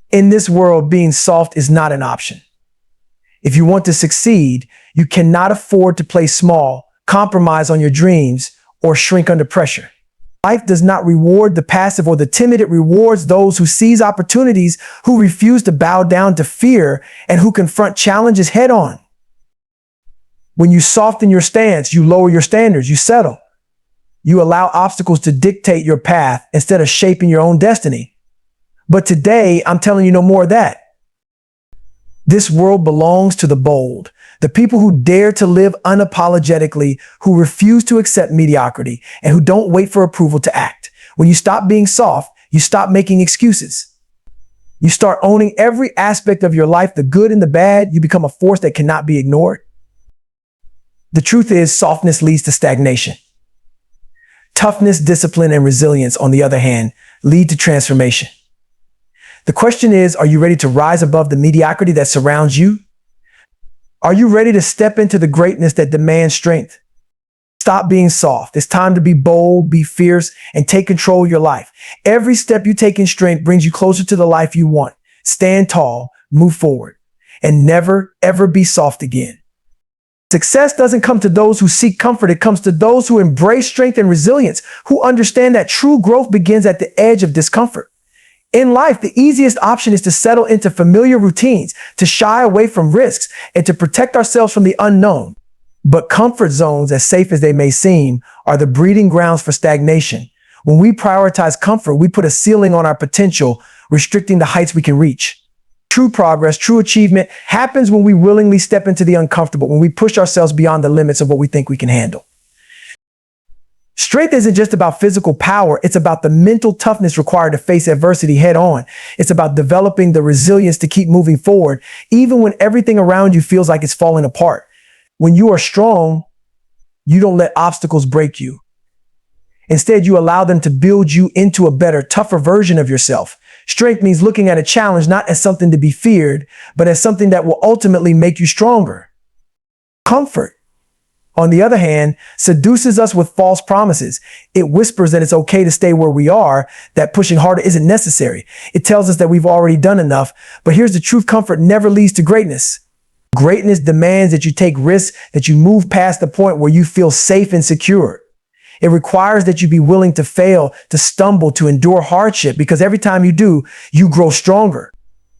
In this world, being soft is not an option. If you want to succeed, you cannot afford to play small, compromise on your dreams, or shrink under pressure. Life does not reward the passive or the timid. It rewards those who seize opportunities, who refuse to bow down to fear, and who confront challenges head on. When you soften your stance, you lower your standards, you settle. You allow obstacles to dictate your path instead of shaping your own destiny. But today, I'm telling you no more of that. This world belongs to the bold, the people who dare to live unapologetically, who refuse to accept mediocrity, and who don't wait for approval to act. When you stop being soft, you stop making excuses. You start owning every aspect of your life, the good and the bad. You become a force that cannot be ignored. The truth is, softness leads to stagnation. Toughness, discipline, and resilience, on the other hand, lead to transformation. The question is, are you ready to rise above the mediocrity that surrounds you? Are you ready to step into the greatness that demands strength? Stop being soft. It's time to be bold, be fierce, and take control of your life. Every step you take in strength brings you closer to the life you want. Stand tall, move forward, and never, ever be soft again. Success doesn't come to those who seek comfort. It comes to those who embrace strength and resilience, who understand that true growth begins at the edge of discomfort. In life, the easiest option is to settle into familiar routines, to shy away from risks, and to protect ourselves from the unknown. But comfort zones, as safe as they may seem, are the breeding grounds for stagnation. When we prioritize comfort, we put a ceiling on our potential, restricting the heights we can reach. True progress, true achievement happens when we willingly step into the uncomfortable, when we push ourselves beyond the limits of what we think we can handle. Strength isn't just about physical power. It's about the mental toughness required to face adversity head on. It's about developing the resilience to keep moving forward, even when everything around you feels like it's falling apart. When you are strong, you don't let obstacles break you. Instead, you allow them to build you into a better, tougher version of yourself. Strength means looking at a challenge not as something to be feared, but as something that will ultimately make you stronger. Comfort, on the other hand, seduces us with false promises. It whispers that it's okay to stay where we are, that pushing harder isn't necessary. It tells us that we've already done enough. But here's the truth: comfort never leads to greatness. Greatness demands that you take risks, that you move past the point where you feel safe and secure. It requires that you be willing to fail, to stumble, to endure hardship, because every time you do, you grow stronger.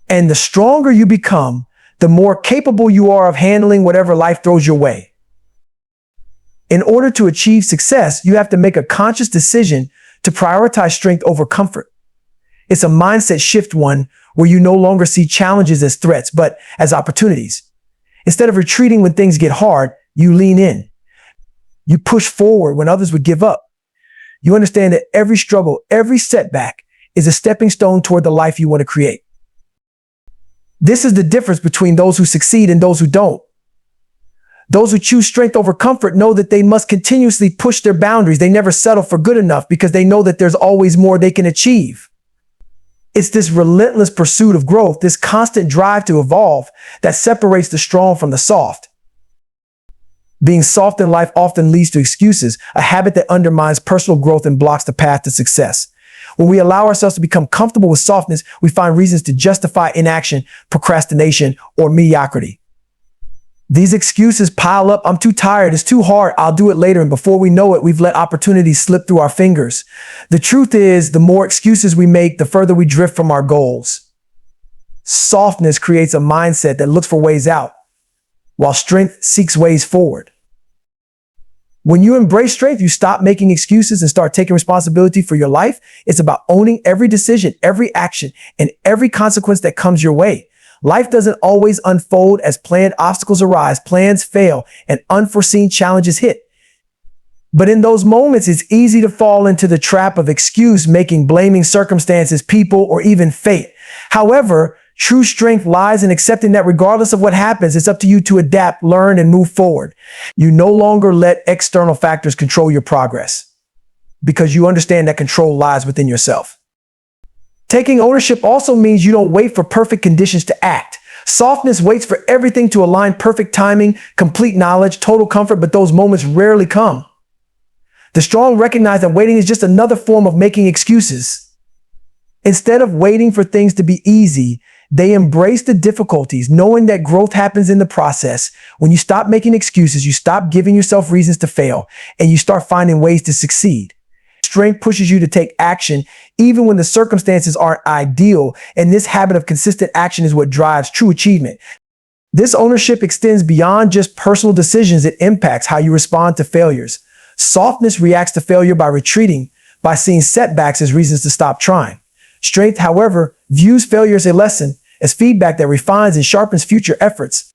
And the stronger you become, the more capable you are of handling whatever life throws your way. In order to achieve success, you have to make a conscious decision to prioritize strength over comfort. It's a mindset shift, one where you no longer see challenges as threats, but as opportunities. Instead of retreating when things get hard, you lean in. You push forward when others would give up. You understand that every struggle, every setback is a stepping stone toward the life you want to create. This is the difference between those who succeed and those who don't. Those who choose strength over comfort know that they must continuously push their boundaries. They never settle for good enough because they know that there's always more they can achieve. It's this relentless pursuit of growth, this constant drive to evolve, that separates the strong from the soft. Being soft in life often leads to excuses, a habit that undermines personal growth and blocks the path to success. When we allow ourselves to become comfortable with softness, we find reasons to justify inaction, procrastination, or mediocrity. These excuses pile up. I'm too tired. It's too hard. I'll do it later. And before we know it, we've let opportunities slip through our fingers. The truth is, the more excuses we make, the further we drift from our goals. Softness creates a mindset that looks for ways out, while strength seeks ways forward. When you embrace strength, you stop making excuses and start taking responsibility for your life. It's about owning every decision, every action, and every consequence that comes your way. Life doesn't always unfold as planned. Obstacles arise, plans fail, and unforeseen challenges hit. But in those moments, it's easy to fall into the trap of excuse making, blaming circumstances, people, or even fate. However, true strength lies in accepting that regardless of what happens, it's up to you to adapt, learn, and move forward. You no longer let external factors control your progress, because you understand that control lies within yourself. Taking ownership also means you don't wait for perfect conditions to act. Softness waits for everything to align: perfect timing, complete knowledge, total comfort, but those moments rarely come. The strong recognize that waiting is just another form of making excuses. Instead of waiting for things to be easy, they embrace the difficulties, knowing that growth happens in the process. When you stop making excuses, you stop giving yourself reasons to fail, and you start finding ways to succeed. Strength pushes you to take action even when the circumstances aren't ideal, and this habit of consistent action is what drives true achievement. This ownership extends beyond just personal decisions. It impacts how you respond to failures. Softness reacts to failure by retreating, by seeing setbacks as reasons to stop trying. Strength, however, views failure as a lesson, as feedback that refines and sharpens future efforts.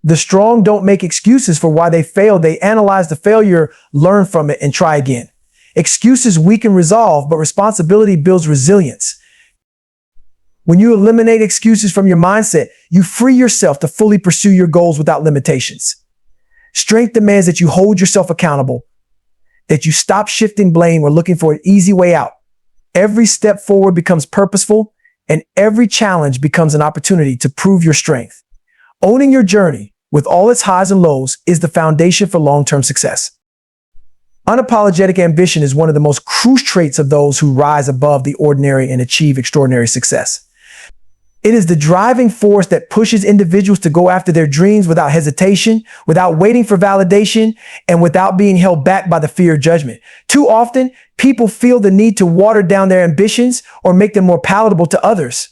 The strong don't make excuses for why they failed. They analyze the failure, learn from it, and try again. Excuses weaken resolve, but responsibility builds resilience. When you eliminate excuses from your mindset, you free yourself to fully pursue your goals without limitations. Strength demands that you hold yourself accountable, that you stop shifting blame or looking for an easy way out. Every step forward becomes purposeful, and every challenge becomes an opportunity to prove your strength. Owning your journey, with all its highs and lows, is the foundation for long-term success. Unapologetic ambition is one of the most crucial traits of those who rise above the ordinary and achieve extraordinary success. It is the driving force that pushes individuals to go after their dreams without hesitation, without waiting for validation, and without being held back by the fear of judgment. Too often, people feel the need to water down their ambitions or make them more palatable to others.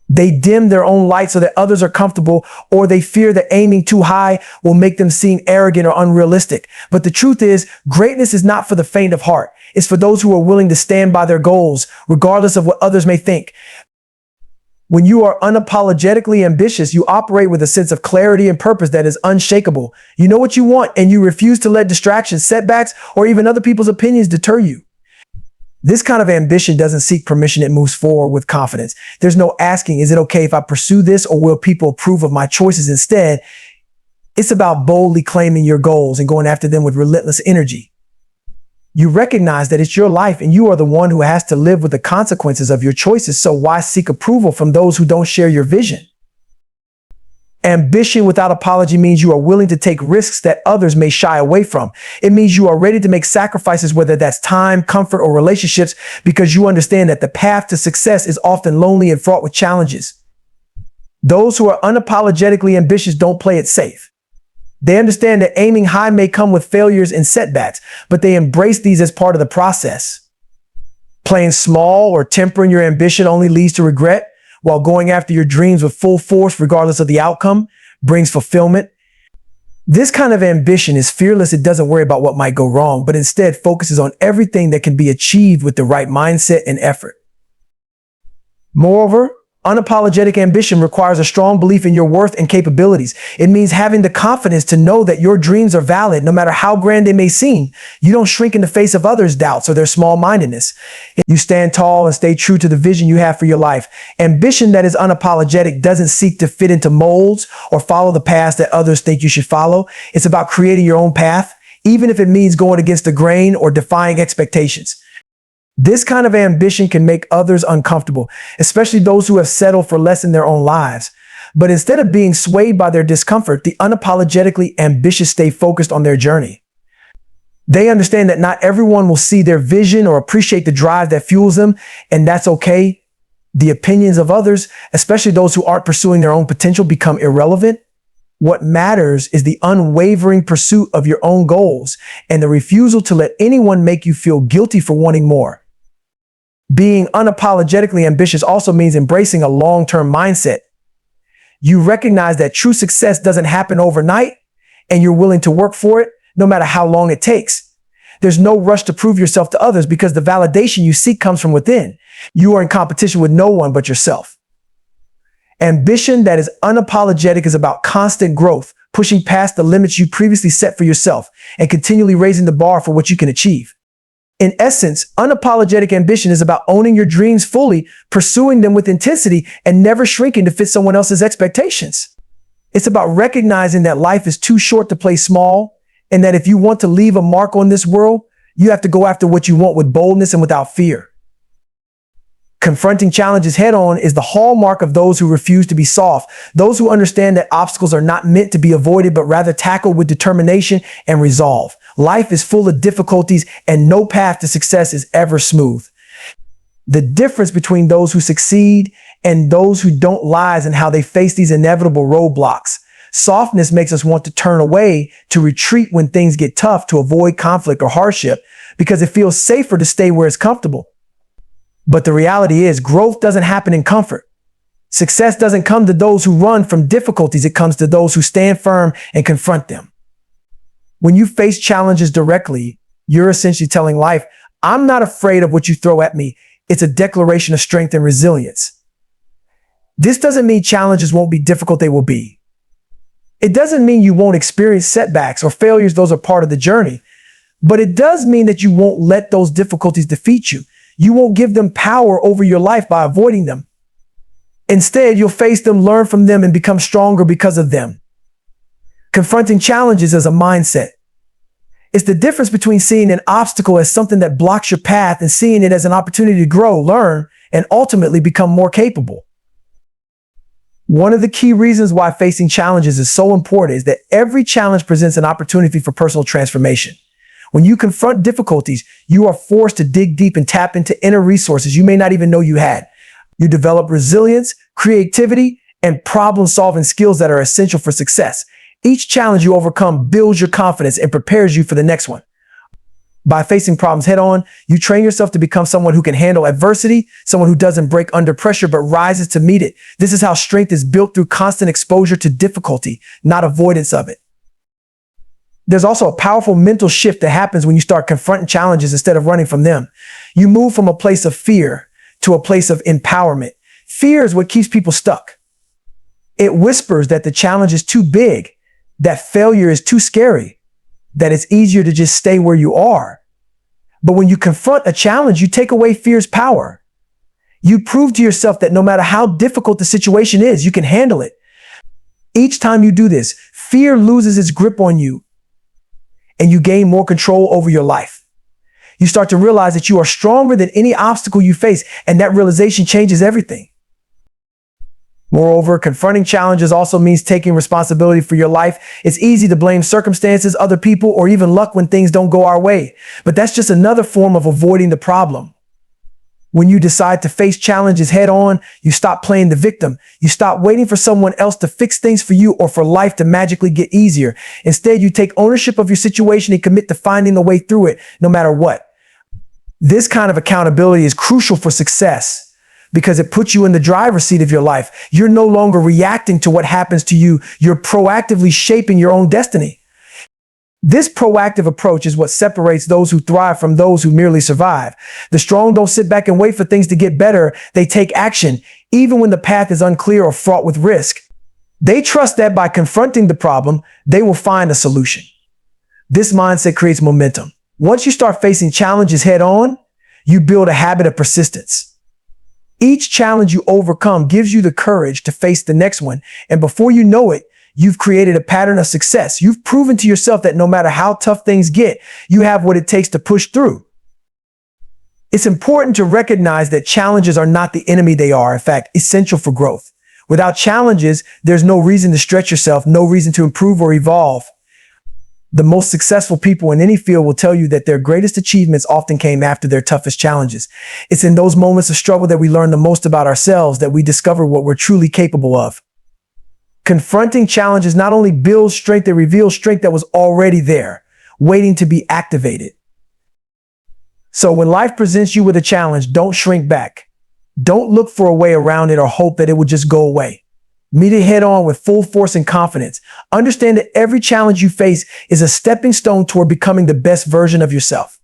They dim their own light so that others are comfortable, or they fear that aiming too high will make them seem arrogant or unrealistic. But the truth is, greatness is not for the faint of heart. It's for those who are willing to stand by their goals, regardless of what others may think. When you are unapologetically ambitious, you operate with a sense of clarity and purpose that is unshakable. You know what you want, and you refuse to let distractions, setbacks, or even other people's opinions deter you. This kind of ambition doesn't seek permission. It moves forward with confidence. There's no asking, is it okay if I pursue this, or will people approve of my choices? Instead, it's about boldly claiming your goals and going after them with relentless energy. You recognize that it's your life and you are the one who has to live with the consequences of your choices, so why seek approval from those who don't share your vision? Ambition without apology means you are willing to take risks that others may shy away from. It means you are ready to make sacrifices, whether that's time, comfort, or relationships, because you understand that the path to success is often lonely and fraught with challenges. Those who are unapologetically ambitious don't play it safe. They understand that aiming high may come with failures and setbacks, but they embrace these as part of the process. Playing small or tempering your ambition only leads to regret, while going after your dreams with full force, regardless of the outcome, brings fulfillment. This kind of ambition is fearless. It doesn't worry about what might go wrong, but instead focuses on everything that can be achieved with the right mindset and effort. Moreover, unapologetic ambition requires a strong belief in your worth and capabilities. It means having the confidence to know that your dreams are valid, no matter how grand they may seem. You don't shrink in the face of others' doubts or their small-mindedness. You stand tall and stay true to the vision you have for your life. Ambition that is unapologetic doesn't seek to fit into molds or follow the paths that others think you should follow. It's about creating your own path, even if it means going against the grain or defying expectations. This kind of ambition can make others uncomfortable, especially those who have settled for less in their own lives. But instead of being swayed by their discomfort, the unapologetically ambitious stay focused on their journey. They understand that not everyone will see their vision or appreciate the drive that fuels them, and that's okay. The opinions of others, especially those who aren't pursuing their own potential, become irrelevant. What matters is the unwavering pursuit of your own goals and the refusal to let anyone make you feel guilty for wanting more. Being unapologetically ambitious also means embracing a long-term mindset. You recognize that true success doesn't happen overnight, and you're willing to work for it no matter how long it takes. There's no rush to prove yourself to others because the validation you seek comes from within. You are in competition with no one but yourself. Ambition that is unapologetic is about constant growth, pushing past the limits you previously set for yourself and continually raising the bar for what you can achieve. In essence, unapologetic ambition is about owning your dreams fully, pursuing them with intensity, and never shrinking to fit someone else's expectations. It's about recognizing that life is too short to play small, and that if you want to leave a mark on this world, you have to go after what you want with boldness and without fear. Confronting challenges head-on is the hallmark of those who refuse to be soft, those who understand that obstacles are not meant to be avoided, but rather tackled with determination and resolve. Life is full of difficulties, and no path to success is ever smooth. The difference between those who succeed and those who don't lies in how they face these inevitable roadblocks. Softness makes us want to turn away, to retreat when things get tough, to avoid conflict or hardship, because it feels safer to stay where it's comfortable. But the reality is, growth doesn't happen in comfort. Success doesn't come to those who run from difficulties. It comes to those who stand firm and confront them. When you face challenges directly, you're essentially telling life, I'm not afraid of what you throw at me. It's a declaration of strength and resilience. This doesn't mean challenges won't be difficult. They will be. It doesn't mean you won't experience setbacks or failures. Those are part of the journey. But it does mean that you won't let those difficulties defeat you. You won't give them power over your life by avoiding them. Instead, you'll face them, learn from them, and become stronger because of them. Confronting challenges is a mindset. It's the difference between seeing an obstacle as something that blocks your path and seeing it as an opportunity to grow, learn, and ultimately become more capable. One of the key reasons why facing challenges is so important is that every challenge presents an opportunity for personal transformation. When you confront difficulties, you are forced to dig deep and tap into inner resources you may not even know you had. You develop resilience, creativity, and problem-solving skills that are essential for success. Each challenge you overcome builds your confidence and prepares you for the next one. By facing problems head-on, you train yourself to become someone who can handle adversity, someone who doesn't break under pressure but rises to meet it. This is how strength is built, through constant exposure to difficulty, not avoidance of it. There's also a powerful mental shift that happens when you start confronting challenges instead of running from them. You move from a place of fear to a place of empowerment. Fear is what keeps people stuck. It whispers that the challenge is too big, that failure is too scary, that it's easier to just stay where you are. But when you confront a challenge, you take away fear's power. You prove to yourself that no matter how difficult the situation is, you can handle it. Each time you do this, fear loses its grip on you, and you gain more control over your life. You start to realize that you are stronger than any obstacle you face, and that realization changes everything. Moreover, confronting challenges also means taking responsibility for your life. It's easy to blame circumstances, other people, or even luck when things don't go our way. But that's just another form of avoiding the problem. When you decide to face challenges head on, you stop playing the victim. You stop waiting for someone else to fix things for you or for life to magically get easier. Instead, you take ownership of your situation and commit to finding a way through it, no matter what. This kind of accountability is crucial for success, because it puts you in the driver's seat of your life. You're no longer reacting to what happens to you. You're proactively shaping your own destiny. This proactive approach is what separates those who thrive from those who merely survive. The strong don't sit back and wait for things to get better. They take action, even when the path is unclear or fraught with risk. They trust that by confronting the problem, they will find a solution. This mindset creates momentum. Once you start facing challenges head on, you build a habit of persistence. Each challenge you overcome gives you the courage to face the next one. And before you know it, you've created a pattern of success. You've proven to yourself that no matter how tough things get, you have what it takes to push through. It's important to recognize that challenges are not the enemy. They are, in fact, essential for growth. Without challenges, there's no reason to stretch yourself, no reason to improve or evolve. The most successful people in any field will tell you that their greatest achievements often came after their toughest challenges. It's in those moments of struggle that we learn the most about ourselves, that we discover what we're truly capable of. Confronting challenges not only builds strength, it reveals strength that was already there, waiting to be activated. So when life presents you with a challenge, don't shrink back. Don't look for a way around it or hope that it will just go away. Meet it head on with full force and confidence. Understand that every challenge you face is a stepping stone toward becoming the best version of yourself.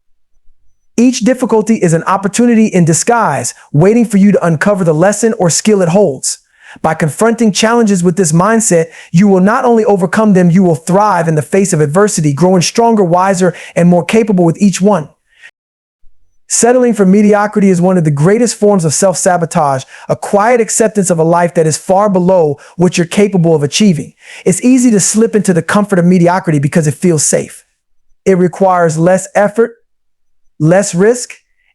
Each difficulty is an opportunity in disguise, waiting for you to uncover the lesson or skill it holds. By confronting challenges with this mindset, you will not only overcome them, you will thrive in the face of adversity, growing stronger, wiser, and more capable with each one. Settling for mediocrity is one of the greatest forms of self-sabotage, a quiet acceptance of a life that is far below what you're capable of achieving. It's easy to slip into the comfort of mediocrity because it feels safe. It requires less effort, less risk,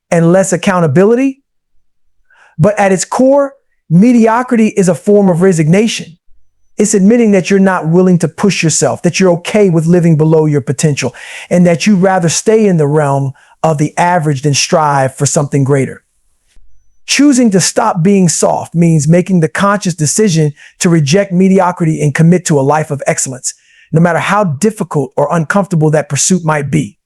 and less accountability. But at its core, mediocrity is a form of resignation. It's admitting that you're not willing to push yourself, that you're okay with living below your potential, and that you'd rather stay in the realm of the average than strive for something greater. Choosing to stop being soft means making the conscious decision to reject mediocrity and commit to a life of excellence, no matter how difficult or uncomfortable that pursuit might be.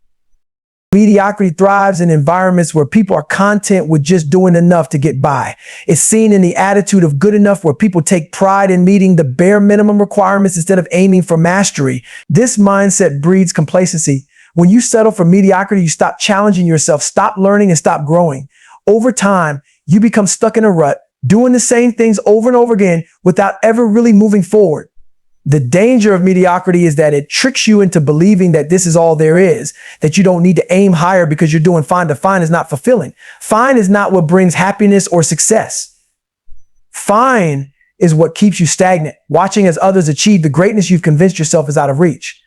Mediocrity thrives in environments where people are content with just doing enough to get by. It's seen in the attitude of good enough, where people take pride in meeting the bare minimum requirements instead of aiming for mastery. This mindset breeds complacency. When you settle for mediocrity, you stop challenging yourself, stop learning, and stop growing. Over time, you become stuck in a rut, doing the same things over and over again without ever really moving forward. The danger of mediocrity is that it tricks you into believing that this is all there is, that you don't need to aim higher because you're doing fine. To fine is not fulfilling. Fine is not what brings happiness or success. Fine is what keeps you stagnant, watching as others achieve the greatness you've convinced yourself is out of reach.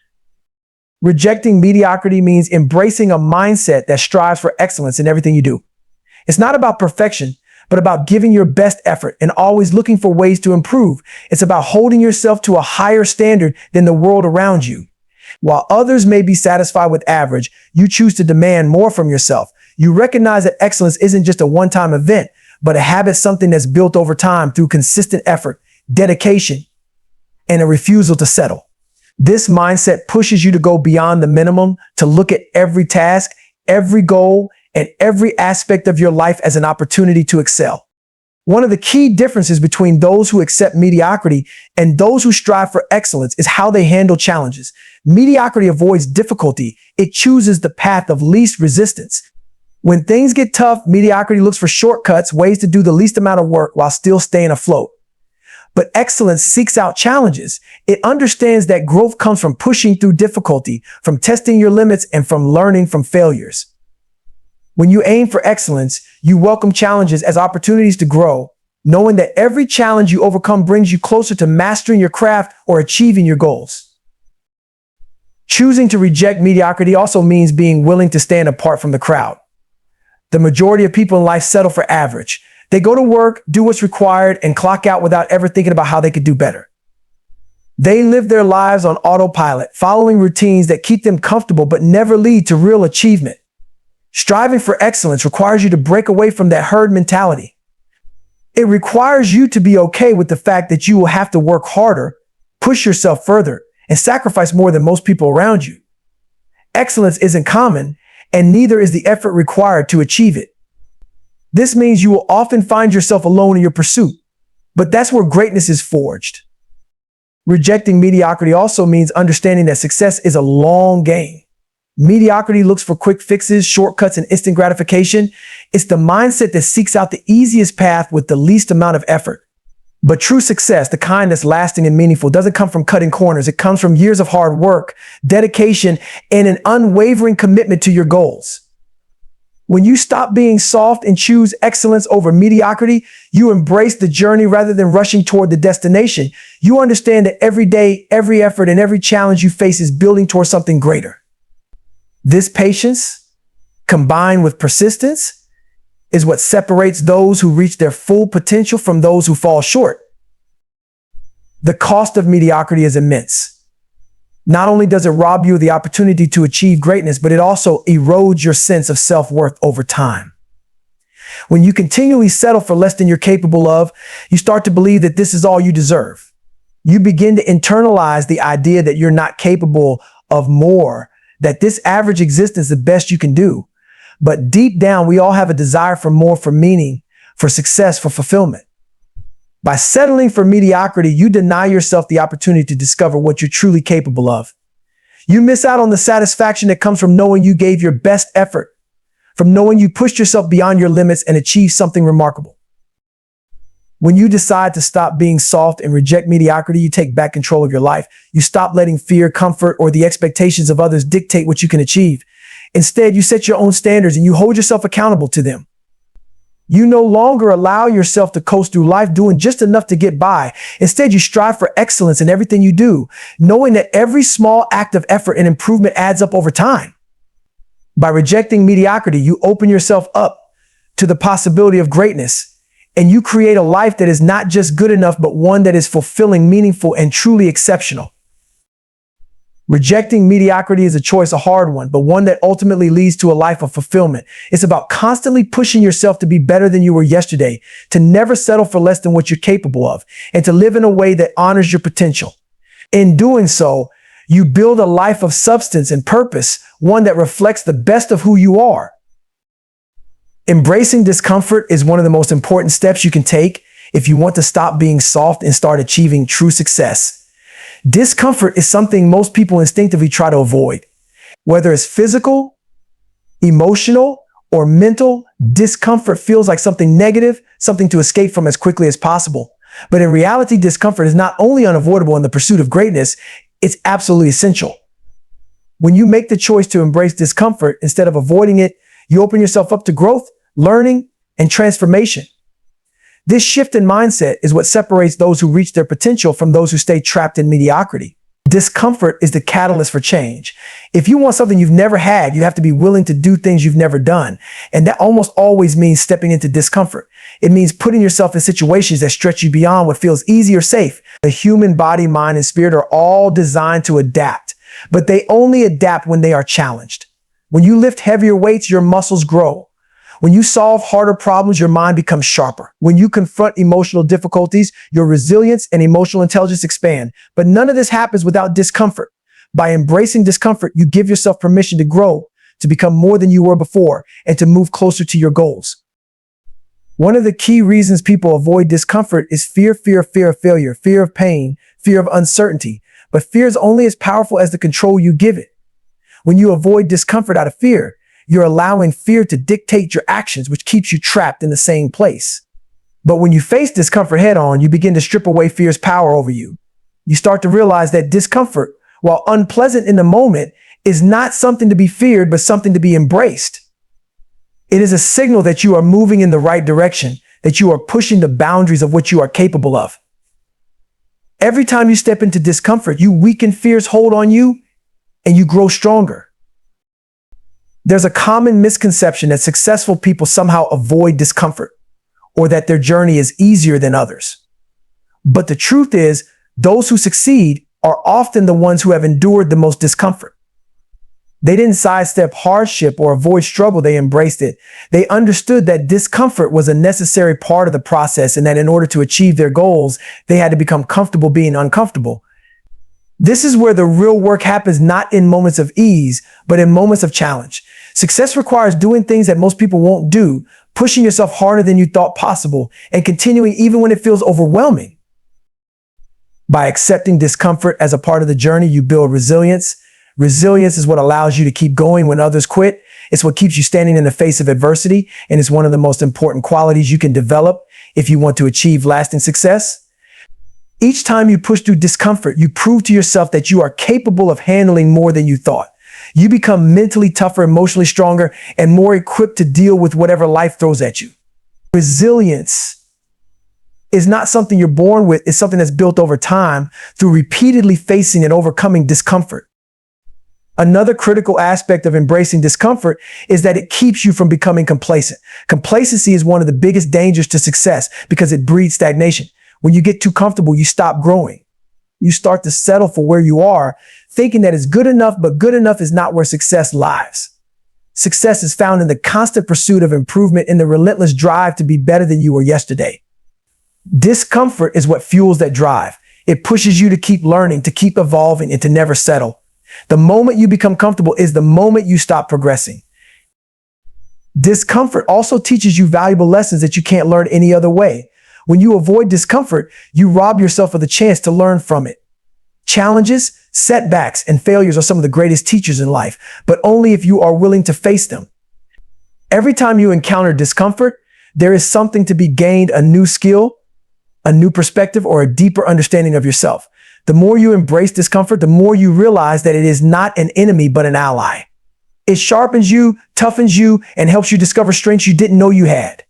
Rejecting mediocrity means embracing a mindset that strives for excellence in everything you do. It's not about perfection, but about giving your best effort and always looking for ways to improve. It's about holding yourself to a higher standard than the world around you. While others may be satisfied with average, you choose to demand more from yourself. You recognize that excellence isn't just a one-time event, but a habit, something that's built over time through consistent effort, dedication, and a refusal to settle. This mindset pushes you to go beyond the minimum, to look at every task, every goal, and every aspect of your life as an opportunity to excel. One of the key differences between those who accept mediocrity and those who strive for excellence is how they handle challenges. Mediocrity avoids difficulty. It chooses the path of least resistance. When things get tough, mediocrity looks for shortcuts, ways to do the least amount of work while still staying afloat. But excellence seeks out challenges. It understands that growth comes from pushing through difficulty, from testing your limits, and from learning from failures. When you aim for excellence, you welcome challenges as opportunities to grow, knowing that every challenge you overcome brings you closer to mastering your craft or achieving your goals. Choosing to reject mediocrity also means being willing to stand apart from the crowd. The majority of people in life settle for average. They go to work, do what's required, and clock out without ever thinking about how they could do better. They live their lives on autopilot, following routines that keep them comfortable but never lead to real achievement. Striving for excellence requires you to break away from that herd mentality. It requires you to be okay with the fact that you will have to work harder, push yourself further, and sacrifice more than most people around you. Excellence isn't common, and neither is the effort required to achieve it. This means you will often find yourself alone in your pursuit, but that's where greatness is forged. Rejecting mediocrity also means understanding that success is a long game. Mediocrity looks for quick fixes, shortcuts, and instant gratification. It's the mindset that seeks out the easiest path with the least amount of effort. But true success, the kind that's lasting and meaningful, doesn't come from cutting corners. It comes from years of hard work, dedication, and an unwavering commitment to your goals. When you stop being soft and choose excellence over mediocrity, you embrace the journey rather than rushing toward the destination. You understand that every day, every effort, and every challenge you face is building towards something greater. This patience, combined with persistence, is what separates those who reach their full potential from those who fall short. The cost of mediocrity is immense. Not only does it rob you of the opportunity to achieve greatness, but it also erodes your sense of self-worth over time. When you continually settle for less than you're capable of, you start to believe that this is all you deserve. You begin to internalize the idea that you're not capable of more, that this average existence is the best you can do. But deep down, we all have a desire for more, for meaning, for success, for fulfillment. By settling for mediocrity, you deny yourself the opportunity to discover what you're truly capable of. You miss out on the satisfaction that comes from knowing you gave your best effort, from knowing you pushed yourself beyond your limits and achieved something remarkable. When you decide to stop being soft and reject mediocrity, you take back control of your life. You stop letting fear, comfort, or the expectations of others dictate what you can achieve. Instead, you set your own standards and you hold yourself accountable to them. You no longer allow yourself to coast through life doing just enough to get by. Instead, you strive for excellence in everything you do, knowing that every small act of effort and improvement adds up over time. By rejecting mediocrity, you open yourself up to the possibility of greatness, and you create a life that is not just good enough, but one that is fulfilling, meaningful, and truly exceptional. Rejecting mediocrity is a choice, a hard one, but one that ultimately leads to a life of fulfillment. It's about constantly pushing yourself to be better than you were yesterday, to never settle for less than what you're capable of, and to live in a way that honors your potential. In doing so, you build a life of substance and purpose, one that reflects the best of who you are. Embracing discomfort is one of the most important steps you can take if you want to stop being soft and start achieving true success. Discomfort is something most people instinctively try to avoid. Whether it's physical, emotional, or mental, discomfort feels like something negative, something to escape from as quickly as possible. But in reality, discomfort is not only unavoidable in the pursuit of greatness, it's absolutely essential. When you make the choice to embrace discomfort instead of avoiding it, you open yourself up to growth, learning, and transformation. This shift in mindset is what separates those who reach their potential from those who stay trapped in mediocrity. Discomfort is the catalyst for change. If you want something you've never had, you have to be willing to do things you've never done. And that almost always means stepping into discomfort. It means putting yourself in situations that stretch you beyond what feels easy or safe. The human body, mind, and spirit are all designed to adapt, but they only adapt when they are challenged. When you lift heavier weights, your muscles grow. When you solve harder problems, your mind becomes sharper. When you confront emotional difficulties, your resilience and emotional intelligence expand. But none of this happens without discomfort. By embracing discomfort, you give yourself permission to grow, to become more than you were before, and to move closer to your goals. One of the key reasons people avoid discomfort is fear of failure, fear of pain, fear of uncertainty. But fear is only as powerful as the control you give it. When you avoid discomfort out of fear, you're allowing fear to dictate your actions, which keeps you trapped in the same place. But when you face discomfort head on, you begin to strip away fear's power over you. You start to realize that discomfort, while unpleasant in the moment, is not something to be feared, but something to be embraced. It is a signal that you are moving in the right direction, that you are pushing the boundaries of what you are capable of. Every time you step into discomfort, you weaken fear's hold on you and you grow stronger. There's a common misconception that successful people somehow avoid discomfort or that their journey is easier than others. But the truth is, those who succeed are often the ones who have endured the most discomfort. They didn't sidestep hardship or avoid struggle, they embraced it. They understood that discomfort was a necessary part of the process and that in order to achieve their goals, they had to become comfortable being uncomfortable. This is where the real work happens, not in moments of ease, but in moments of challenge. Success requires doing things that most people won't do, pushing yourself harder than you thought possible, and continuing even when it feels overwhelming. By accepting discomfort as a part of the journey, you build resilience. Resilience is what allows you to keep going when others quit. It's what keeps you standing in the face of adversity, and it's one of the most important qualities you can develop if you want to achieve lasting success. Each time you push through discomfort, you prove to yourself that you are capable of handling more than you thought. You become mentally tougher, emotionally stronger, and more equipped to deal with whatever life throws at you. Resilience is not something you're born with, it's something that's built over time through repeatedly facing and overcoming discomfort. Another critical aspect of embracing discomfort is that it keeps you from becoming complacent. Complacency is one of the biggest dangers to success because it breeds stagnation. When you get too comfortable, you stop growing. You start to settle for where you are, thinking that it's good enough, but good enough is not where success lies. Success is found in the constant pursuit of improvement, in the relentless drive to be better than you were yesterday. Discomfort is what fuels that drive. It pushes you to keep learning, to keep evolving, and to never settle. The moment you become comfortable is the moment you stop progressing. Discomfort also teaches you valuable lessons that you can't learn any other way. When you avoid discomfort, you rob yourself of the chance to learn from it. Challenges, setbacks, and failures are some of the greatest teachers in life, but only if you are willing to face them. Every time you encounter discomfort, there is something to be gained, a new skill, a new perspective, or a deeper understanding of yourself. The more you embrace discomfort, the more you realize that it is not an enemy, but an ally. It sharpens you, toughens you, and helps you discover strengths you didn't know you had.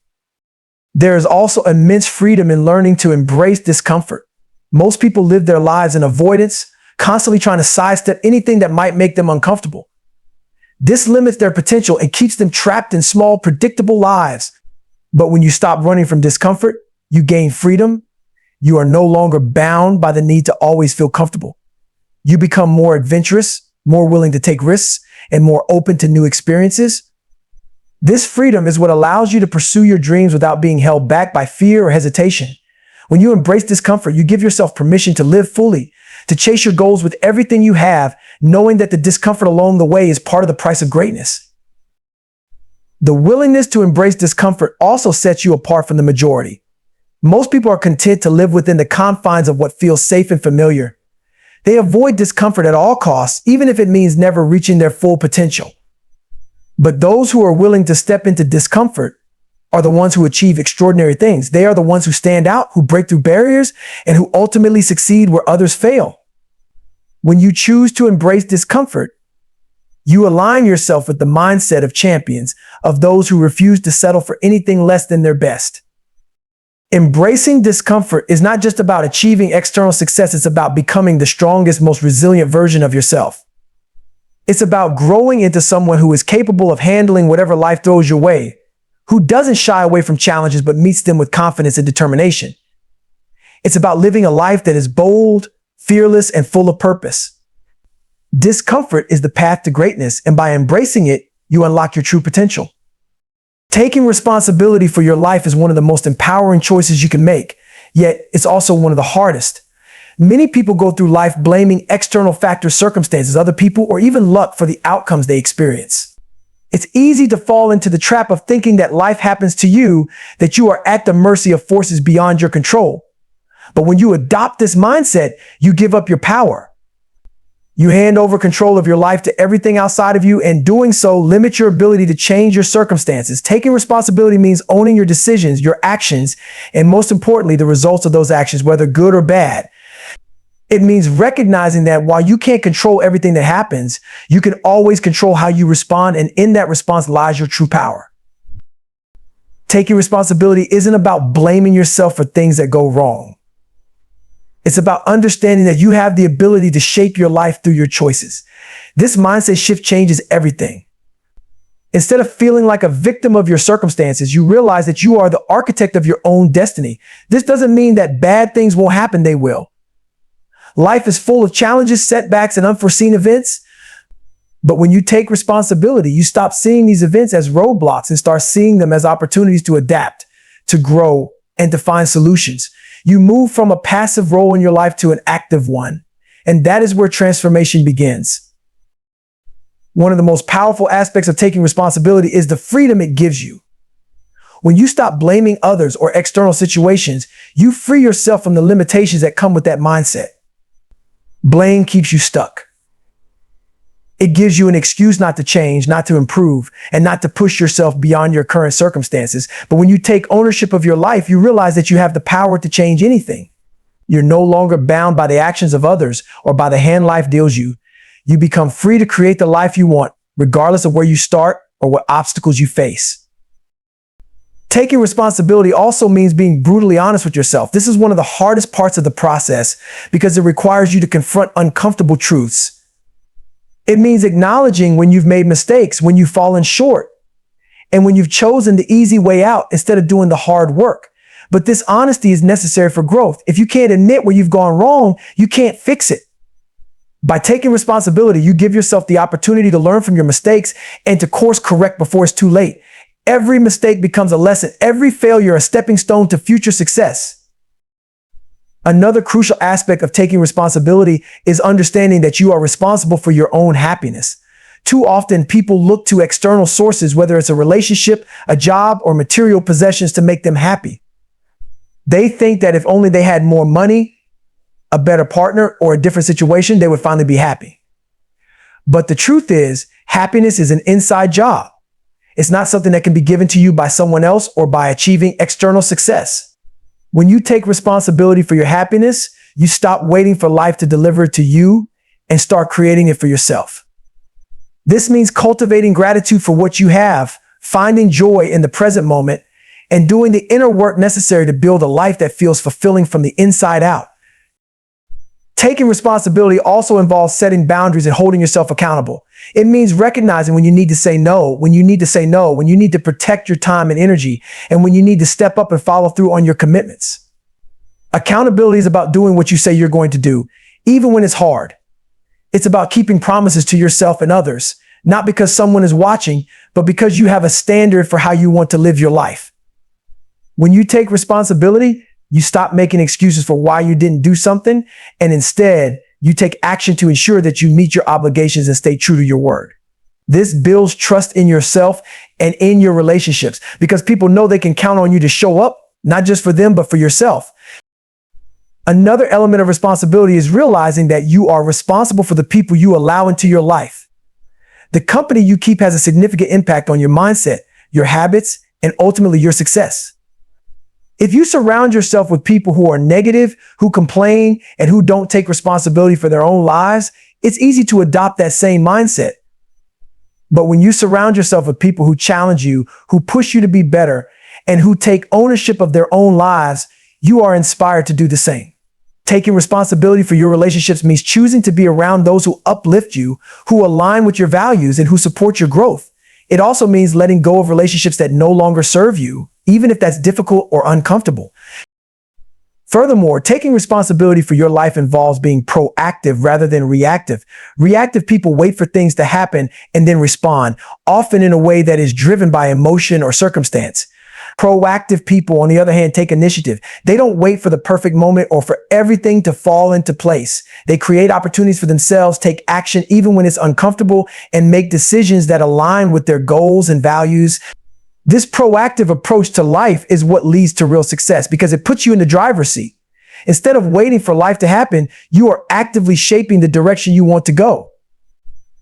There is also immense freedom in learning to embrace discomfort. Most people live their lives in avoidance, constantly trying to sidestep anything that might make them uncomfortable. This limits their potential and keeps them trapped in small, predictable lives. But when you stop running from discomfort, you gain freedom. You are no longer bound by the need to always feel comfortable. You become more adventurous, more willing to take risks, and more open to new experiences. This freedom is what allows you to pursue your dreams without being held back by fear or hesitation. When you embrace discomfort, you give yourself permission to live fully, to chase your goals with everything you have, knowing that the discomfort along the way is part of the price of greatness. The willingness to embrace discomfort also sets you apart from the majority. Most people are content to live within the confines of what feels safe and familiar. They avoid discomfort at all costs, even if it means never reaching their full potential. But those who are willing to step into discomfort are the ones who achieve extraordinary things. They are the ones who stand out, who break through barriers, and who ultimately succeed where others fail. When you choose to embrace discomfort, you align yourself with the mindset of champions, of those who refuse to settle for anything less than their best. Embracing discomfort is not just about achieving external success, it's about becoming the strongest, most resilient version of yourself. It's about growing into someone who is capable of handling whatever life throws your way, who doesn't shy away from challenges but meets them with confidence and determination. It's about living a life that is bold, fearless, and full of purpose. Discomfort is the path to greatness, and by embracing it, you unlock your true potential. Taking responsibility for your life is one of the most empowering choices you can make, yet it's also one of the hardest. Many people go through life blaming external factors, circumstances, other people, or even luck for the outcomes they experience. It's easy to fall into the trap of thinking that life happens to you, that you are at the mercy of forces beyond your control. But when you adopt this mindset, you give up your power. You hand over control of your life to everything outside of you, and doing so limits your ability to change your circumstances. Taking responsibility means owning your decisions, your actions, and most importantly, the results of those actions, whether good or bad. It means recognizing that while you can't control everything that happens, you can always control how you respond, and in that response lies your true power. Taking responsibility isn't about blaming yourself for things that go wrong. It's about understanding that you have the ability to shape your life through your choices. This mindset shift changes everything. Instead of feeling like a victim of your circumstances, you realize that you are the architect of your own destiny. This doesn't mean that bad things won't happen, they will. Life is full of challenges, setbacks, and unforeseen events. But when you take responsibility, you stop seeing these events as roadblocks and start seeing them as opportunities to adapt, to grow, and to find solutions. You move from a passive role in your life to an active one, and that is where transformation begins. One of the most powerful aspects of taking responsibility is the freedom it gives you. When you stop blaming others or external situations, you free yourself from the limitations that come with that mindset. Blame keeps you stuck. It gives you an excuse not to change, not to improve, and not to push yourself beyond your current circumstances. But when you take ownership of your life, you realize that you have the power to change anything. You're no longer bound by the actions of others or by the hand life deals you. You become free to create the life you want, regardless of where you start or what obstacles you face. Taking responsibility also means being brutally honest with yourself. This is one of the hardest parts of the process because it requires you to confront uncomfortable truths. It means acknowledging when you've made mistakes, when you've fallen short, and when you've chosen the easy way out instead of doing the hard work. But this honesty is necessary for growth. If you can't admit where you've gone wrong, you can't fix it. By taking responsibility, you give yourself the opportunity to learn from your mistakes and to course correct before it's too late. Every mistake becomes a lesson, every failure a stepping stone to future success. Another crucial aspect of taking responsibility is understanding that you are responsible for your own happiness. Too often, people look to external sources, whether it's a relationship, a job, or material possessions to make them happy. They think that if only they had more money, a better partner, or a different situation, they would finally be happy. But the truth is, happiness is an inside job. It's not something that can be given to you by someone else or by achieving external success. When you take responsibility for your happiness, you stop waiting for life to deliver it to you and start creating it for yourself. This means cultivating gratitude for what you have, finding joy in the present moment, and doing the inner work necessary to build a life that feels fulfilling from the inside out. Taking responsibility also involves setting boundaries and holding yourself accountable. It means recognizing when you need to say no, when you need to protect your time and energy, and when you need to step up and follow through on your commitments. Accountability is about doing what you say you're going to do, even when it's hard. It's about keeping promises to yourself and others, not because someone is watching, but because you have a standard for how you want to live your life. When you take responsibility, you stop making excuses for why you didn't do something, and instead, you take action to ensure that you meet your obligations and stay true to your word. This builds trust in yourself and in your relationships because people know they can count on you to show up, not just for them, but for yourself. Another element of responsibility is realizing that you are responsible for the people you allow into your life. The company you keep has a significant impact on your mindset, your habits, and ultimately your success. If you surround yourself with people who are negative, who complain, and who don't take responsibility for their own lives, it's easy to adopt that same mindset. But when you surround yourself with people who challenge you, who push you to be better, and who take ownership of their own lives, you are inspired to do the same. Taking responsibility for your relationships means choosing to be around those who uplift you, who align with your values, and who support your growth. It also means letting go of relationships that no longer serve you, even if that's difficult or uncomfortable. Furthermore, taking responsibility for your life involves being proactive rather than reactive. Reactive people wait for things to happen and then respond, often in a way that is driven by emotion or circumstance. Proactive people, on the other hand, take initiative. They don't wait for the perfect moment or for everything to fall into place. They create opportunities for themselves, take action even when it's uncomfortable, and make decisions that align with their goals and values. This proactive approach to life is what leads to real success because it puts you in the driver's seat. Instead of waiting for life to happen, you are actively shaping the direction you want to go.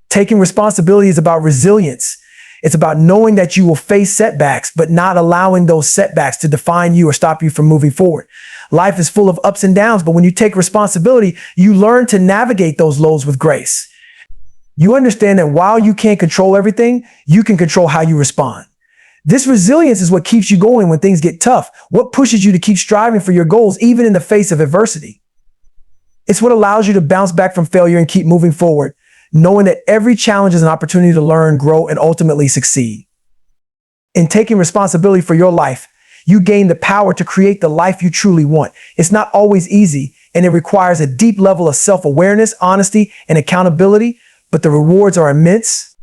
Taking responsibility is about resilience. It's about knowing that you will face setbacks, but not allowing those setbacks to define you or stop you from moving forward. Life is full of ups and downs, but when you take responsibility, you learn to navigate those lows with grace. You understand that while you can't control everything, you can control how you respond. This resilience is what keeps you going when things get tough, what pushes you to keep striving for your goals even in the face of adversity. It's what allows you to bounce back from failure and keep moving forward, knowing that every challenge is an opportunity to learn, grow, and ultimately succeed. In taking responsibility for your life, you gain the power to create the life you truly want. It's not always easy, and it requires a deep level of self-awareness, honesty, and accountability, but the rewards are immense.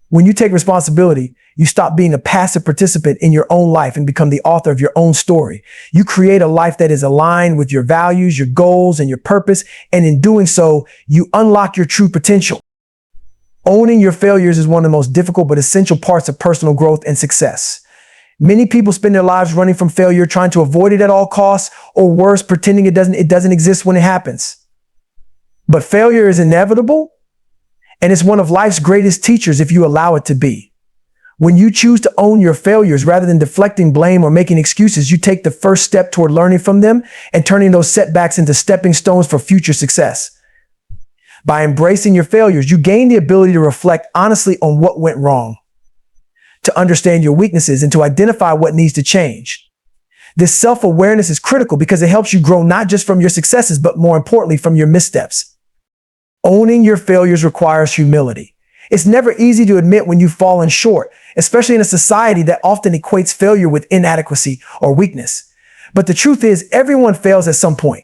When you take responsibility, you stop being a passive participant in your own life and become the author of your own story. You create a life that is aligned with your values, your goals, and your purpose, and in doing so, you unlock your true potential. Owning your failures is one of the most difficult but essential parts of personal growth and success. Many people spend their lives running from failure, trying to avoid it at all costs, or worse, pretending it doesn't exist when it happens. But failure is inevitable, and it's one of life's greatest teachers if you allow it to be. When you choose to own your failures rather than deflecting blame or making excuses, you take the first step toward learning from them and turning those setbacks into stepping stones for future success. By embracing your failures, you gain the ability to reflect honestly on what went wrong, to understand your weaknesses, and to identify what needs to change. This self-awareness is critical because it helps you grow not just from your successes, but more importantly, from your missteps. Owning your failures requires humility. It's never easy to admit when you've fallen short, especially in a society that often equates failure with inadequacy or weakness. But the truth is, everyone fails at some point.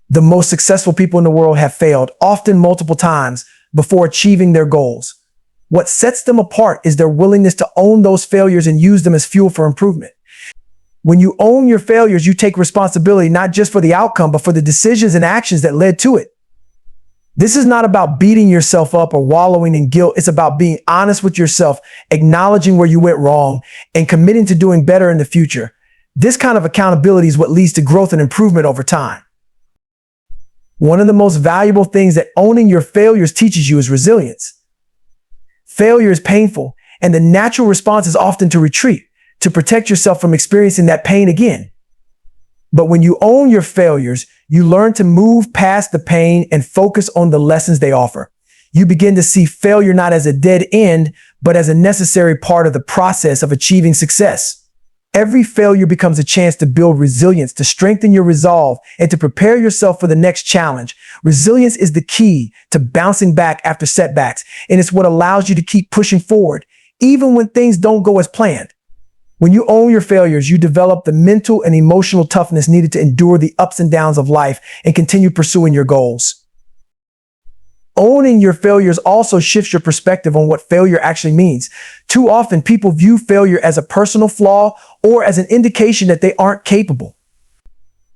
The most successful people in the world have failed, often multiple times, before achieving their goals. What sets them apart is their willingness to own those failures and use them as fuel for improvement. When you own your failures, you take responsibility not just for the outcome, but for the decisions and actions that led to it. This is not about beating yourself up or wallowing in guilt. It's about being honest with yourself, acknowledging where you went wrong, and committing to doing better in the future. This kind of accountability is what leads to growth and improvement over time. One of the most valuable things that owning your failures teaches you is resilience. Failure is painful, and the natural response is often to retreat, to protect yourself from experiencing that pain again. But when you own your failures, you learn to move past the pain and focus on the lessons they offer. You begin to see failure not as a dead end, but as a necessary part of the process of achieving success. Every failure becomes a chance to build resilience, to strengthen your resolve, and to prepare yourself for the next challenge. Resilience is the key to bouncing back after setbacks, and it's what allows you to keep pushing forward, even when things don't go as planned. When you own your failures, you develop the mental and emotional toughness needed to endure the ups and downs of life and continue pursuing your goals. Owning your failures also shifts your perspective on what failure actually means. Too often, people view failure as a personal flaw or as an indication that they aren't capable.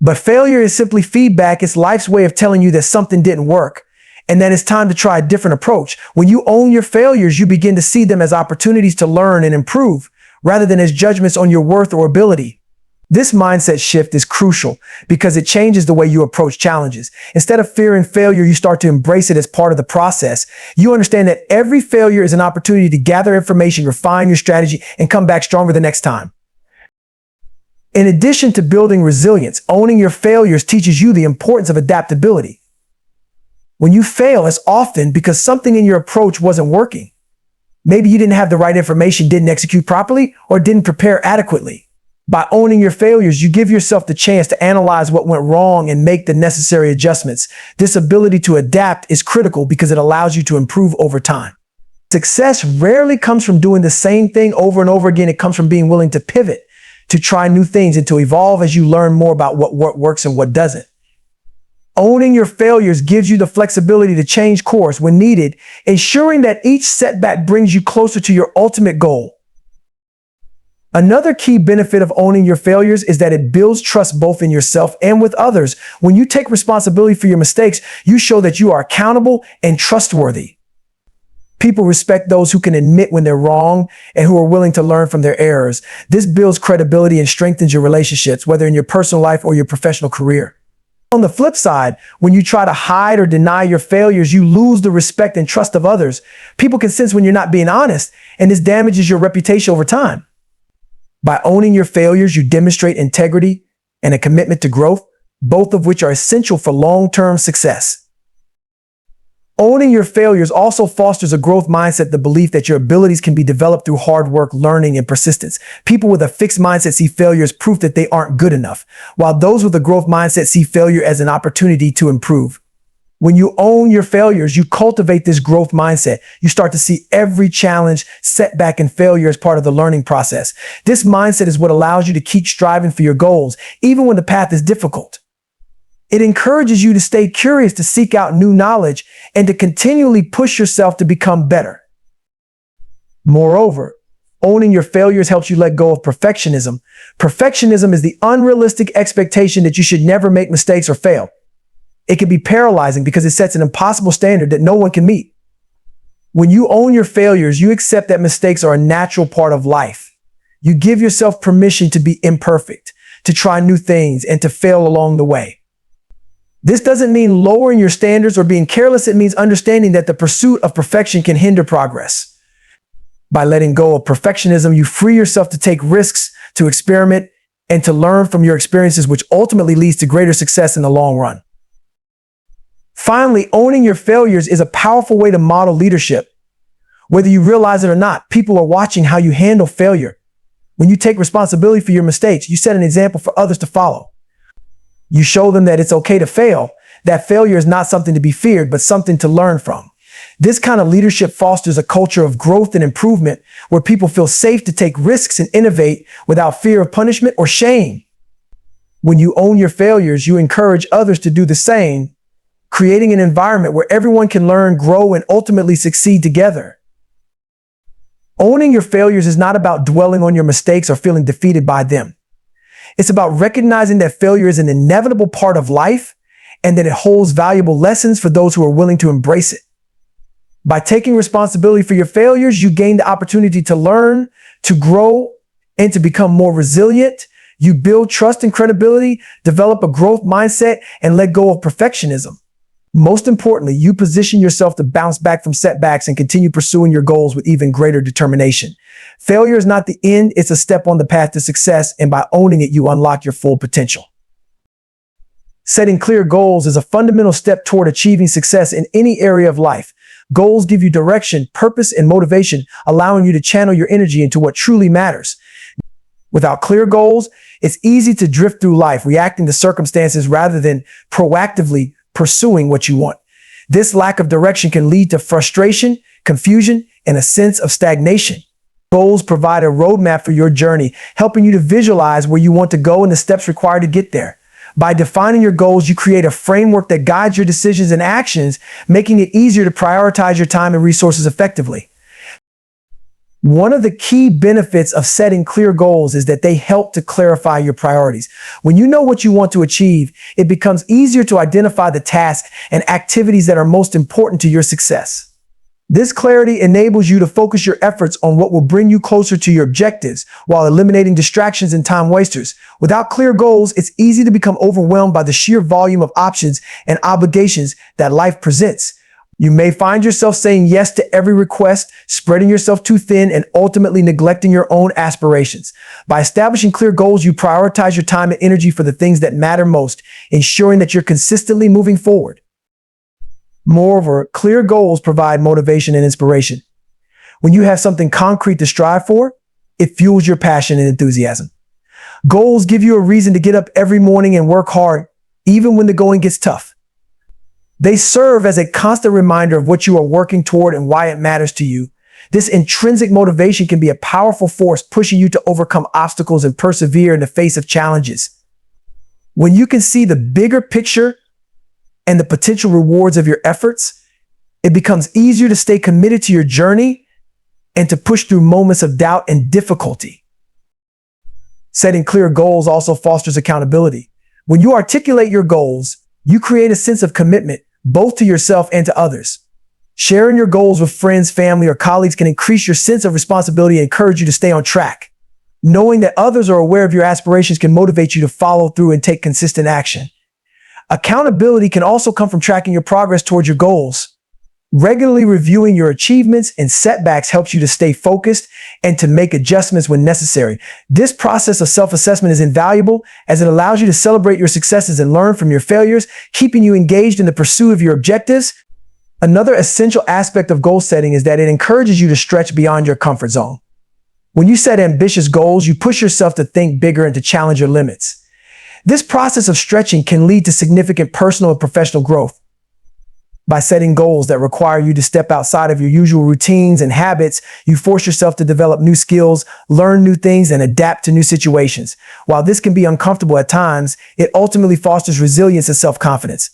But failure is simply feedback. It's life's way of telling you that something didn't work and that it's time to try a different approach. When you own your failures, you begin to see them as opportunities to learn and improve rather than as judgments on your worth or ability. This mindset shift is crucial because it changes the way you approach challenges. Instead of fearing failure, you start to embrace it as part of the process. You understand that every failure is an opportunity to gather information, refine your strategy, and come back stronger the next time. In addition to building resilience, owning your failures teaches you the importance of adaptability. When you fail, it's often because something in your approach wasn't working. Maybe you didn't have the right information, didn't execute properly, or didn't prepare adequately. By owning your failures, you give yourself the chance to analyze what went wrong and make the necessary adjustments. This ability to adapt is critical because it allows you to improve over time. Success rarely comes from doing the same thing over and over again. It comes from being willing to pivot, to try new things, and to evolve as you learn more about what works and what doesn't. Owning your failures gives you the flexibility to change course when needed, ensuring that each setback brings you closer to your ultimate goal. Another key benefit of owning your failures is that it builds trust both in yourself and with others. When you take responsibility for your mistakes, you show that you are accountable and trustworthy. People respect those who can admit when they're wrong and who are willing to learn from their errors. This builds credibility and strengthens your relationships, whether in your personal life or your professional career. On the flip side, when you try to hide or deny your failures, you lose the respect and trust of others. People can sense when you're not being honest, and this damages your reputation over time. By owning your failures, you demonstrate integrity and a commitment to growth, both of which are essential for long-term success. Owning your failures also fosters a growth mindset, the belief that your abilities can be developed through hard work, learning, and persistence. People with a fixed mindset see failure as proof that they aren't good enough, while those with a growth mindset see failure as an opportunity to improve. When you own your failures, you cultivate this growth mindset. You start to see every challenge, setback, and failure as part of the learning process. This mindset is what allows you to keep striving for your goals, even when the path is difficult. It encourages you to stay curious, to seek out new knowledge, and to continually push yourself to become better. Moreover, owning your failures helps you let go of perfectionism. Perfectionism is the unrealistic expectation that you should never make mistakes or fail. It can be paralyzing because it sets an impossible standard that no one can meet. When you own your failures, you accept that mistakes are a natural part of life. You give yourself permission to be imperfect, to try new things, and to fail along the way. This doesn't mean lowering your standards or being careless. It means understanding that the pursuit of perfection can hinder progress. By letting go of perfectionism, you free yourself to take risks, to experiment, and to learn from your experiences, which ultimately leads to greater success in the long run. Finally, owning your failures is a powerful way to model leadership. Whether you realize it or not, people are watching how you handle failure. When you take responsibility for your mistakes, you set an example for others to follow. You show them that it's okay to fail, that failure is not something to be feared, but something to learn from. This kind of leadership fosters a culture of growth and improvement where people feel safe to take risks and innovate without fear of punishment or shame. When you own your failures, you encourage others to do the same, creating an environment where everyone can learn, grow, and ultimately succeed together. Owning your failures is not about dwelling on your mistakes or feeling defeated by them. It's about recognizing that failure is an inevitable part of life and that it holds valuable lessons for those who are willing to embrace it. By taking responsibility for your failures, you gain the opportunity to learn, to grow, and to become more resilient. You build trust and credibility, develop a growth mindset, and let go of perfectionism. Most importantly, you position yourself to bounce back from setbacks and continue pursuing your goals with even greater determination. Failure is not the end, it's a step on the path to success, and by owning it, you unlock your full potential. Setting clear goals is a fundamental step toward achieving success in any area of life. Goals give you direction, purpose, and motivation, allowing you to channel your energy into what truly matters. Without clear goals, it's easy to drift through life, reacting to circumstances rather than proactively pursuing what you want. This lack of direction can lead to frustration, confusion, and a sense of stagnation. Goals provide a roadmap for your journey, helping you to visualize where you want to go and the steps required to get there. By defining your goals, you create a framework that guides your decisions and actions, making it easier to prioritize your time and resources effectively. One of the key benefits of setting clear goals is that they help to clarify your priorities. When you know what you want to achieve, it becomes easier to identify the tasks and activities that are most important to your success. This clarity enables you to focus your efforts on what will bring you closer to your objectives while eliminating distractions and time wasters. Without clear goals, it's easy to become overwhelmed by the sheer volume of options and obligations that life presents. You may find yourself saying yes to every request, spreading yourself too thin, and ultimately neglecting your own aspirations. By establishing clear goals, you prioritize your time and energy for the things that matter most, ensuring that you're consistently moving forward. Moreover, clear goals provide motivation and inspiration. When you have something concrete to strive for, it fuels your passion and enthusiasm. Goals give you a reason to get up every morning and work hard, even when the going gets tough. They serve as a constant reminder of what you are working toward and why it matters to you. This intrinsic motivation can be a powerful force pushing you to overcome obstacles and persevere in the face of challenges. When you can see the bigger picture and the potential rewards of your efforts, it becomes easier to stay committed to your journey and to push through moments of doubt and difficulty. Setting clear goals also fosters accountability. When you articulate your goals, you create a sense of commitment, both to yourself and to others. Sharing your goals with friends, family, or colleagues can increase your sense of responsibility and encourage you to stay on track. Knowing that others are aware of your aspirations can motivate you to follow through and take consistent action. Accountability can also come from tracking your progress towards your goals. Regularly reviewing your achievements and setbacks helps you to stay focused and to make adjustments when necessary. This process of self-assessment is invaluable as it allows you to celebrate your successes and learn from your failures, keeping you engaged in the pursuit of your objectives. Another essential aspect of goal setting is that it encourages you to stretch beyond your comfort zone. When you set ambitious goals, you push yourself to think bigger and to challenge your limits. This process of stretching can lead to significant personal and professional growth. By setting goals that require you to step outside of your usual routines and habits, you force yourself to develop new skills, learn new things, and adapt to new situations. While this can be uncomfortable at times, it ultimately fosters resilience and self-confidence.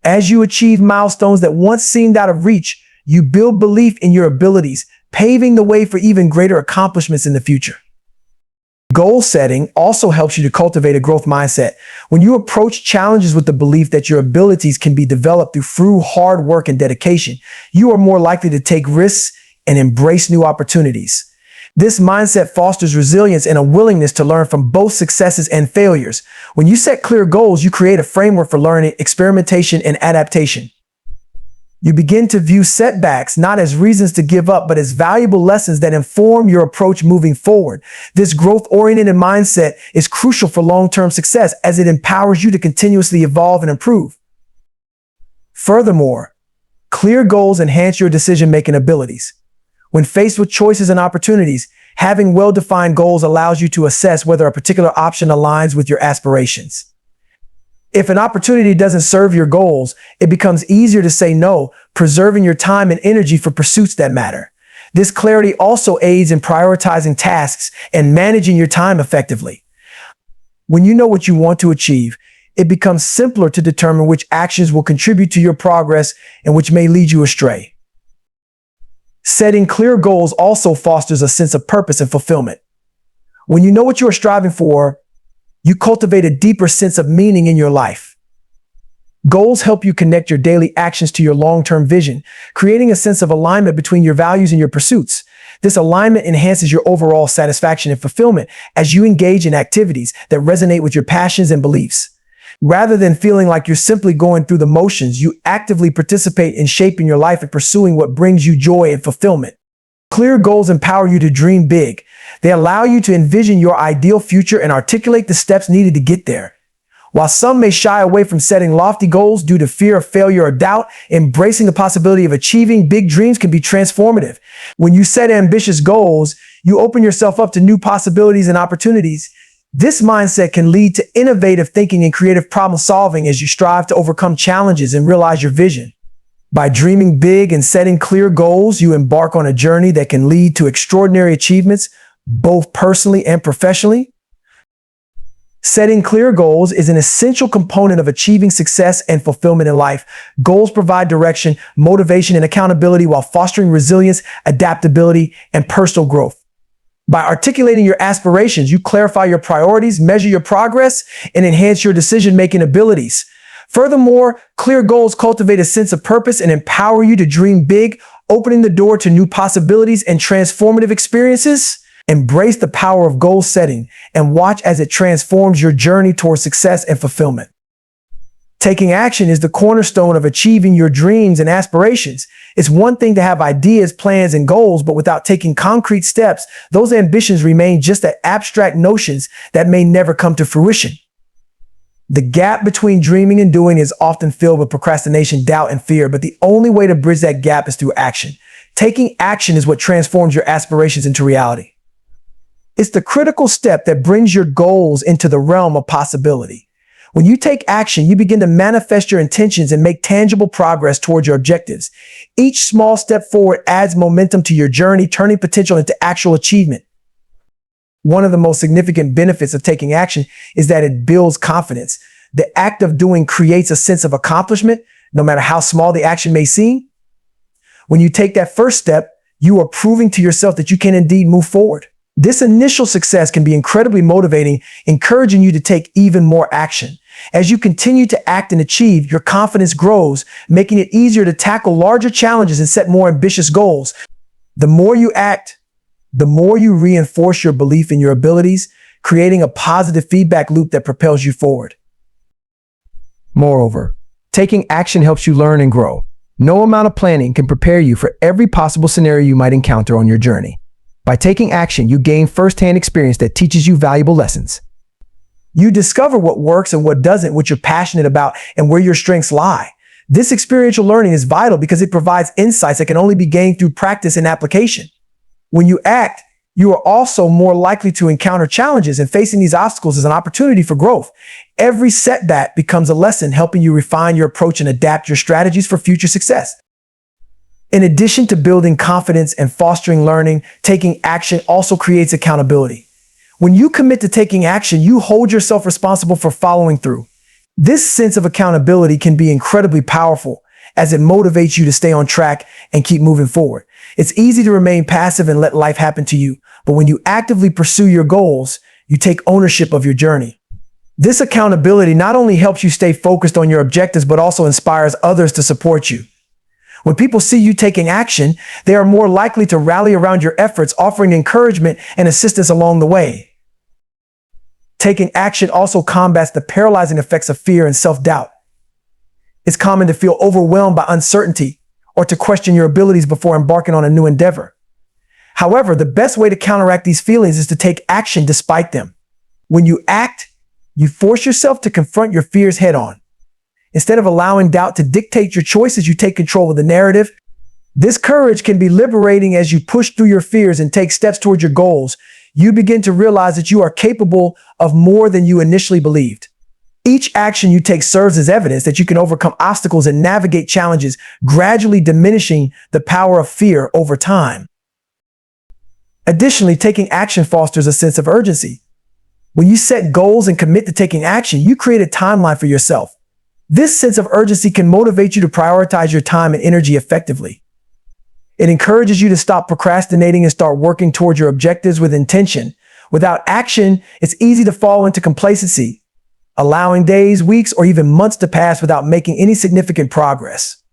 As you achieve milestones that once seemed out of reach, you build belief in your abilities, paving the way for even greater accomplishments in the future. Goal setting also helps you to cultivate a growth mindset. When you approach challenges with the belief that your abilities can be developed through hard work and dedication, you are more likely to take risks and embrace new opportunities. This mindset fosters resilience and a willingness to learn from both successes and failures. When you set clear goals, you create a framework for learning, experimentation, and adaptation. You begin to view setbacks not as reasons to give up, but as valuable lessons that inform your approach moving forward. This growth-oriented mindset is crucial for long-term success as it empowers you to continuously evolve and improve. Furthermore, clear goals enhance your decision-making abilities. When faced with choices and opportunities, having well-defined goals allows you to assess whether a particular option aligns with your aspirations. If an opportunity doesn't serve your goals, it becomes easier to say no, preserving your time and energy for pursuits that matter. This clarity also aids in prioritizing tasks and managing your time effectively. When you know what you want to achieve, it becomes simpler to determine which actions will contribute to your progress and which may lead you astray. Setting clear goals also fosters a sense of purpose and fulfillment. When you know what you are striving for, you cultivate a deeper sense of meaning in your life. Goals help you connect your daily actions to your long-term vision, creating a sense of alignment between your values and your pursuits. This alignment enhances your overall satisfaction and fulfillment as you engage in activities that resonate with your passions and beliefs. Rather than feeling like you're simply going through the motions, you actively participate in shaping your life and pursuing what brings you joy and fulfillment. Clear goals empower you to dream big. They allow you to envision your ideal future and articulate the steps needed to get there. While some may shy away from setting lofty goals due to fear of failure or doubt, embracing the possibility of achieving big dreams can be transformative. When you set ambitious goals, you open yourself up to new possibilities and opportunities. This mindset can lead to innovative thinking and creative problem solving as you strive to overcome challenges and realize your vision. By dreaming big and setting clear goals, you embark on a journey that can lead to extraordinary achievements, both personally and professionally. Setting clear goals is an essential component of achieving success and fulfillment in life. Goals provide direction, motivation, and accountability while fostering resilience, adaptability, and personal growth. By articulating your aspirations, you clarify your priorities, measure your progress, and enhance your decision-making abilities. Furthermore, clear goals cultivate a sense of purpose and empower you to dream big, opening the door to new possibilities and transformative experiences. Embrace the power of goal setting and watch as it transforms your journey towards success and fulfillment. Taking action is the cornerstone of achieving your dreams and aspirations. It's one thing to have ideas, plans, and goals, but without taking concrete steps, those ambitions remain just abstract notions that may never come to fruition. The gap between dreaming and doing is often filled with procrastination, doubt, and fear, but the only way to bridge that gap is through action. Taking action is what transforms your aspirations into reality. It's the critical step that brings your goals into the realm of possibility. When you take action, you begin to manifest your intentions and make tangible progress towards your objectives. Each small step forward adds momentum to your journey, turning potential into actual achievement. One of the most significant benefits of taking action is that it builds confidence. The act of doing creates a sense of accomplishment, no matter how small the action may seem. When you take that first step, you are proving to yourself that you can indeed move forward. This initial success can be incredibly motivating, encouraging you to take even more action. As you continue to act and achieve, your confidence grows, making it easier to tackle larger challenges and set more ambitious goals. The more you act, the more you reinforce your belief in your abilities, creating a positive feedback loop that propels you forward. Moreover, taking action helps you learn and grow. No amount of planning can prepare you for every possible scenario you might encounter on your journey. By taking action, you gain firsthand experience that teaches you valuable lessons. You discover what works and what doesn't, what you're passionate about, and where your strengths lie. This experiential learning is vital because it provides insights that can only be gained through practice and application. When you act, you are also more likely to encounter challenges, and facing these obstacles is an opportunity for growth. Every setback becomes a lesson, helping you refine your approach and adapt your strategies for future success. In addition to building confidence and fostering learning, taking action also creates accountability. When you commit to taking action, you hold yourself responsible for following through. This sense of accountability can be incredibly powerful as it motivates you to stay on track and keep moving forward. It's easy to remain passive and let life happen to you, but when you actively pursue your goals, you take ownership of your journey. This accountability not only helps you stay focused on your objectives, but also inspires others to support you. When people see you taking action, they are more likely to rally around your efforts, offering encouragement and assistance along the way. Taking action also combats the paralyzing effects of fear and self-doubt. It's common to feel overwhelmed by uncertainty or to question your abilities before embarking on a new endeavor. However, the best way to counteract these feelings is to take action despite them. When you act, you force yourself to confront your fears head-on. Instead of allowing doubt to dictate your choices, you take control of the narrative. This courage can be liberating as you push through your fears and take steps toward your goals. You begin to realize that you are capable of more than you initially believed. Each action you take serves as evidence that you can overcome obstacles and navigate challenges, gradually diminishing the power of fear over time. Additionally, taking action fosters a sense of urgency. When you set goals and commit to taking action, you create a timeline for yourself. This sense of urgency can motivate you to prioritize your time and energy effectively. It encourages you to stop procrastinating and start working towards your objectives with intention. Without action, it's easy to fall into complacency, allowing days, weeks, or even months to pass without making any significant progress.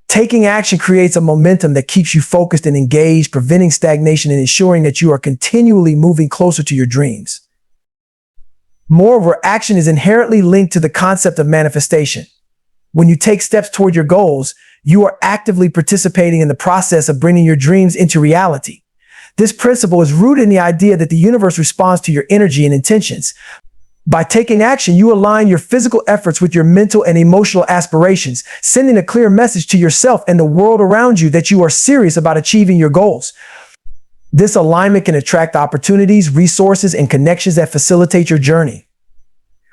Taking action creates a momentum that keeps you focused and engaged, preventing stagnation and ensuring that you are continually moving closer to your dreams. Moreover, action is inherently linked to the concept of manifestation. When you take steps toward your goals, you are actively participating in the process of bringing your dreams into reality. This principle is rooted in the idea that the universe responds to your energy and intentions. By taking action, you align your physical efforts with your mental and emotional aspirations, sending a clear message to yourself and the world around you that you are serious about achieving your goals. This alignment can attract opportunities, resources, and connections that facilitate your journey.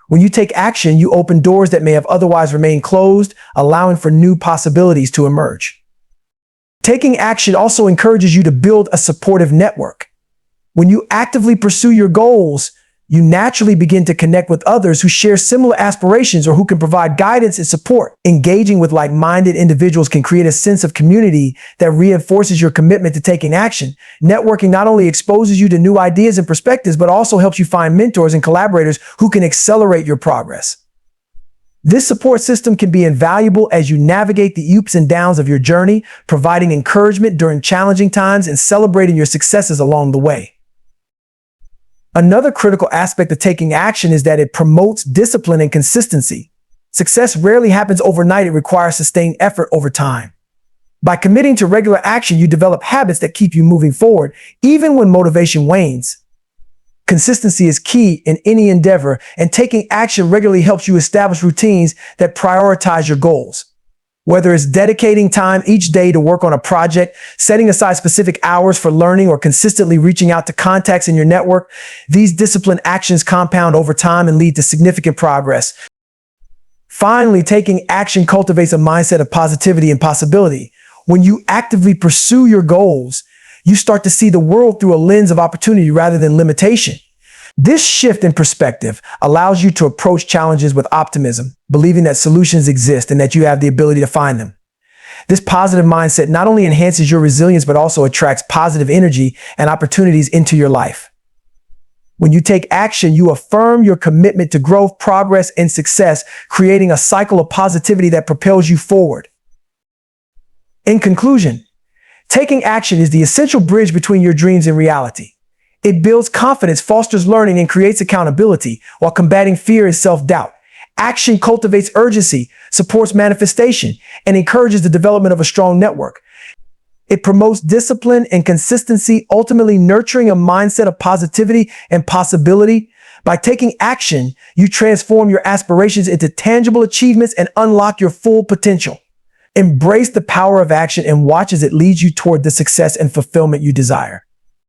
When you take action, you open doors that may have otherwise remained closed, allowing for new possibilities to emerge. Taking action also encourages you to build a supportive network. When you actively pursue your goals, You naturally begin to connect with others who share similar aspirations or who can provide guidance and support. Engaging with like-minded individuals can create a sense of community that reinforces your commitment to taking action. Networking not only exposes you to new ideas and perspectives, but also helps you find mentors and collaborators who can accelerate your progress. This support system can be invaluable as you navigate the ups and downs of your journey, providing encouragement during challenging times and celebrating your successes along the way. Another critical aspect of taking action is that it promotes discipline and consistency. Success rarely happens overnight. It requires sustained effort over time. By committing to regular action, you develop habits that keep you moving forward, even when motivation wanes. Consistency is key in any endeavor, and taking action regularly helps you establish routines that prioritize your goals. Whether it's dedicating time each day to work on a project, setting aside specific hours for learning, or consistently reaching out to contacts in your network, these disciplined actions compound over time and lead to significant progress. Finally, taking action cultivates a mindset of positivity and possibility. When you actively pursue your goals, you start to see the world through a lens of opportunity rather than limitation. This shift in perspective allows you to approach challenges with optimism, believing that solutions exist and that you have the ability to find them. This positive mindset not only enhances your resilience, but also attracts positive energy and opportunities into your life. When you take action, you affirm your commitment to growth, progress, and success, creating a cycle of positivity that propels you forward. In conclusion, taking action is the essential bridge between your dreams and reality. It builds confidence, fosters learning, and creates accountability while combating fear and self-doubt. Action cultivates urgency, supports manifestation, and encourages the development of a strong network. It promotes discipline and consistency, ultimately nurturing a mindset of positivity and possibility. By taking action, you transform your aspirations into tangible achievements and unlock your full potential. Embrace the power of action and watch as it leads you toward the success and fulfillment you desire.